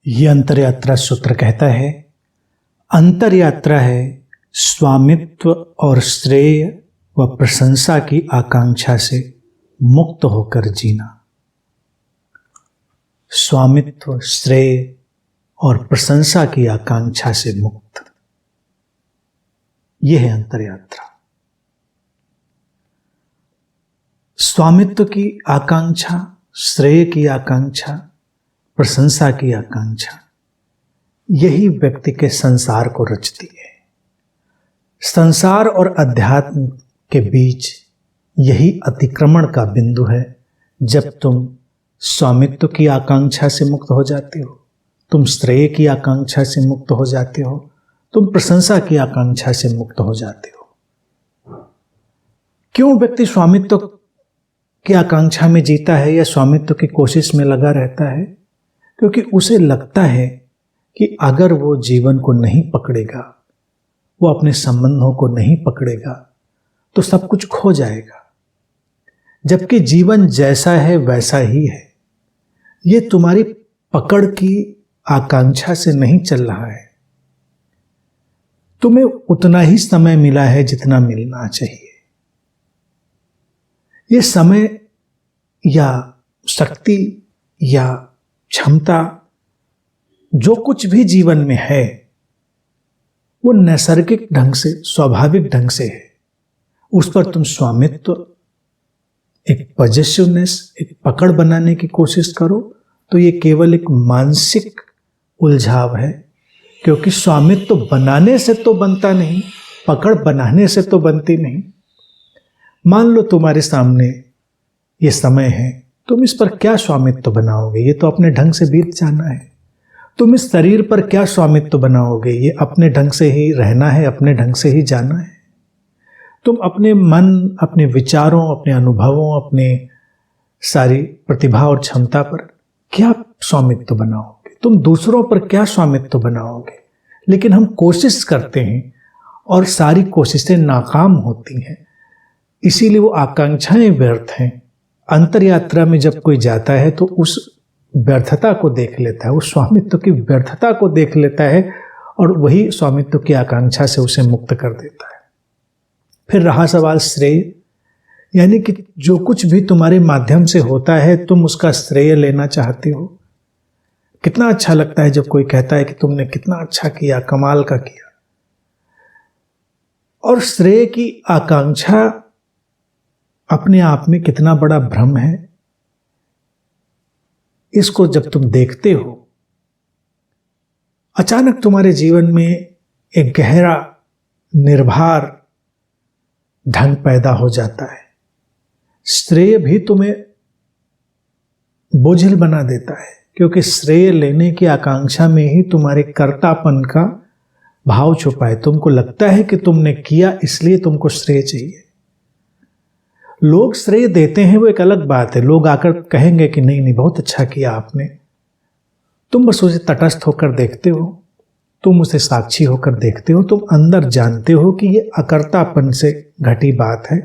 ये अंतरयात्रा सूत्र कहता है, अंतरयात्रा है स्वामित्व और श्रेय व प्रशंसा की आकांक्षा से मुक्त होकर जीना। स्वामित्व, श्रेय और प्रशंसा की आकांक्षा से मुक्त, यह है अंतरयात्रा। स्वामित्व की आकांक्षा, श्रेय की आकांक्षा, प्रशंसा की आकांक्षा, यही व्यक्ति के संसार को रचती है। संसार और अध्यात्म के बीच यही अतिक्रमण का बिंदु है। जब तुम स्वामित्व की आकांक्षा से मुक्त हो जाते हो, तुम श्रेय की आकांक्षा से मुक्त हो जाते हो, तुम प्रशंसा की आकांक्षा से मुक्त हो जाते हो। क्यों व्यक्ति स्वामित्व की आकांक्षा में जीता है या स्वामित्व की कोशिश में लगा रहता है? क्योंकि उसे लगता है कि अगर वो जीवन को नहीं पकड़ेगा, वो अपने संबंधों को नहीं पकड़ेगा, तो सब कुछ खो जाएगा। जबकि जीवन जैसा है वैसा ही है। ये तुम्हारी पकड़ की आकांक्षा से नहीं चल रहा है। तुम्हें उतना ही समय मिला है जितना मिलना चाहिए। ये समय या शक्ति या क्षमता, जो कुछ भी जीवन में है, वो नैसर्गिक ढंग से, स्वाभाविक ढंग से है। उस पर तुम स्वामित्व, एक पॉजिटिवनेस, एक पकड़ बनाने की कोशिश करो तो ये केवल एक मानसिक उलझाव है। क्योंकि स्वामित्व बनाने से तो बनता नहीं, पकड़ बनाने से तो बनती नहीं। मान लो तुम्हारे सामने ये समय है, तुम इस पर क्या स्वामित्व बनाओगे? ये तो अपने ढंग से बीत जाना है। तुम इस शरीर पर क्या स्वामित्व बनाओगे? ये अपने ढंग से ही रहना है, अपने ढंग से ही जाना है। तुम अपने मन, अपने विचारों, अपने अनुभवों, अपने सारी प्रतिभा और क्षमता पर क्या स्वामित्व बनाओगे? तुम दूसरों पर क्या स्वामित्व बनाओगे? लेकिन हम कोशिश करते हैं और सारी कोशिशें नाकाम होती हैं। इसीलिए वो आकांक्षाएं व्यर्थ हैं। अंतरयात्रा में जब कोई जाता है तो उस व्यर्थता को देख लेता है, उस स्वामित्व की व्यर्थता को देख लेता है और वही स्वामित्व की आकांक्षा से उसे मुक्त कर देता है। फिर रहा सवाल श्रेय, यानी कि जो कुछ भी तुम्हारे माध्यम से होता है तुम उसका श्रेय लेना चाहते हो। कितना अच्छा लगता है जब कोई कहता है कि तुमने कितना अच्छा किया, कमाल का किया। और श्रेय की आकांक्षा अपने आप में कितना बड़ा भ्रम है। इसको जब तुम देखते हो, अचानक तुम्हारे जीवन में एक गहरा निर्भर ढंग पैदा हो जाता है। श्रेय भी तुम्हें बोझिल बना देता है, क्योंकि श्रेय लेने की आकांक्षा में ही तुम्हारे कर्तापन का भाव छुपा है। तुमको लगता है कि तुमने किया, इसलिए तुमको श्रेय चाहिए। लोग श्रेय देते हैं वो एक अलग बात है। लोग आकर कहेंगे कि नहीं नहीं, बहुत अच्छा किया आपने। तुम बस उसे तटस्थ होकर देखते हो, तुम उसे साक्षी होकर देखते हो। तुम अंदर जानते हो कि ये अकर्तापन से घटी बात है।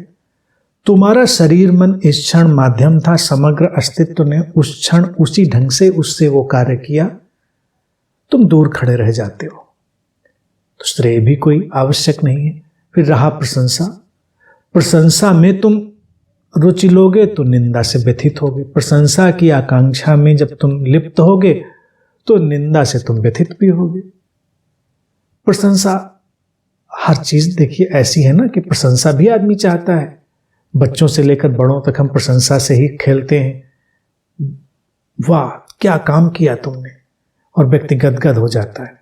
तुम्हारा शरीर मन इस क्षण माध्यम था, समग्र अस्तित्व ने उस क्षण उसी ढंग से उससे वो कार्य किया। तुम दूर खड़े रह जाते हो, तो श्रेय भी कोई आवश्यक नहीं है। फिर रहा प्रशंसा। प्रशंसा में तुम रुचि लोगे तो निंदा से व्यथित होगे। प्रशंसा की आकांक्षा में जब तुम लिप्त होगे तो निंदा से तुम व्यथित भी होगे। प्रशंसा, हर चीज देखिए ऐसी है ना कि प्रशंसा भी आदमी चाहता है। बच्चों से लेकर बड़ों तक हम प्रशंसा से ही खेलते हैं। वाह क्या काम किया तुमने, और व्यक्ति गदगद हो जाता है।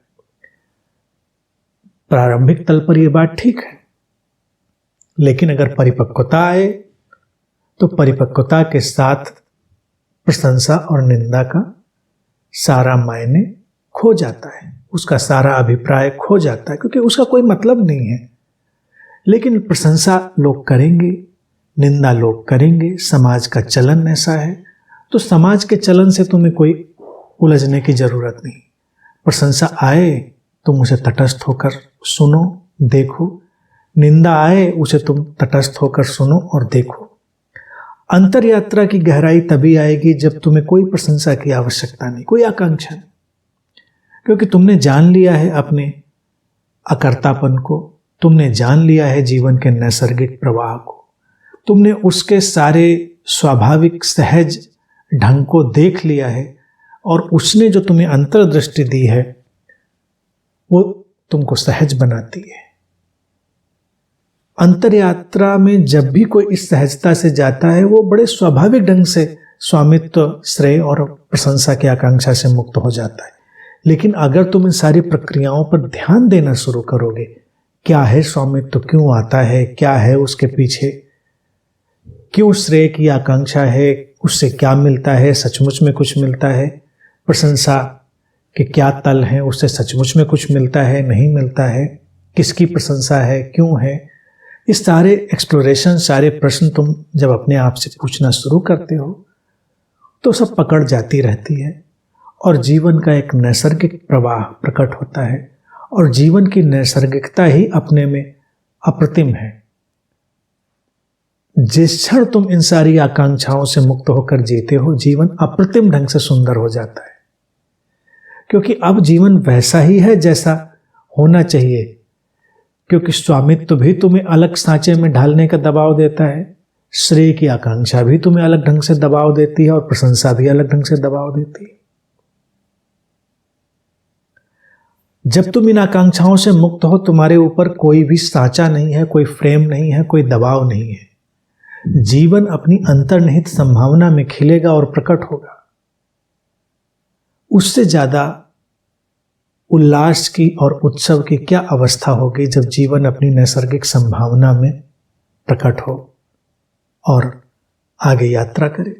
प्रारंभिक तल पर यह बात ठीक है, लेकिन अगर परिपक्वता आए तो परिपक्वता के साथ प्रशंसा और निंदा का सारा मायने खो जाता है, उसका सारा अभिप्राय खो जाता है, क्योंकि उसका कोई मतलब नहीं है। लेकिन प्रशंसा लोग करेंगे, निंदा लोग करेंगे। समाज का चलन ऐसा है, तो समाज के चलन से तुम्हें कोई उलझने की जरूरत नहीं। प्रशंसा आए तुम उसे तटस्थ होकर सुनो, देखो। निंदा आए उसे तुम तटस्थ होकर सुनो और देखो। अंतरयात्रा की गहराई तभी आएगी जब तुम्हें कोई प्रशंसा की आवश्यकता नहीं, कोई आकांक्षा नहीं। क्योंकि तुमने जान लिया है अपने अकर्तापन को, तुमने जान लिया है जीवन के नैसर्गिक प्रवाह को, तुमने उसके सारे स्वाभाविक सहज ढंग को देख लिया है, और उसने जो तुम्हें अंतर्दृष्टि दी है वो तुमको सहज बनाती है। अंतर यात्रा में जब भी कोई इस सहजता से जाता है वो बड़े स्वाभाविक ढंग से स्वामित्व, श्रेय और प्रशंसा की आकांक्षा से मुक्त हो जाता है। लेकिन अगर तुम इन सारी प्रक्रियाओं पर ध्यान देना शुरू करोगे, क्या है स्वामित्व, क्यों आता है, क्या है उसके पीछे, क्यों श्रेय की आकांक्षा है, उससे क्या मिलता है, सचमुच में कुछ मिलता है, प्रशंसा के क्या तल हैं, उससे सचमुच में कुछ मिलता है, नहीं मिलता है, किसकी प्रशंसा है, क्यों है, इस सारे एक्सप्लोरेशन, सारे प्रश्न तुम जब अपने आप से पूछना शुरू करते हो तो सब पकड़ जाती रहती है और जीवन का एक नैसर्गिक प्रवाह प्रकट होता है। और जीवन की नैसर्गिकता ही अपने में अप्रतिम है। जिस क्षण तुम इन सारी आकांक्षाओं से मुक्त होकर जीते हो, जीवन अप्रतिम ढंग से सुंदर हो जाता है, क्योंकि अब जीवन वैसा ही है जैसा होना चाहिए। क्योंकि स्वामित्व भी तुम्हें अलग सांचे में ढालने का दबाव देता है, श्रेय की आकांक्षा भी तुम्हें अलग ढंग से दबाव देती है और प्रशंसा भी अलग ढंग से दबाव देती है। जब तुम इन आकांक्षाओं से मुक्त हो, तुम्हारे ऊपर कोई भी सांचा नहीं है, कोई फ्रेम नहीं है, कोई दबाव नहीं है। जीवन अपनी अंतर्निहित संभावना में खिलेगा और प्रकट होगा। उससे ज्यादा उल्लास की और उत्सव की क्या अवस्था होगी जब जीवन अपनी नैसर्गिक संभावना में प्रकट हो और आगे यात्रा करे।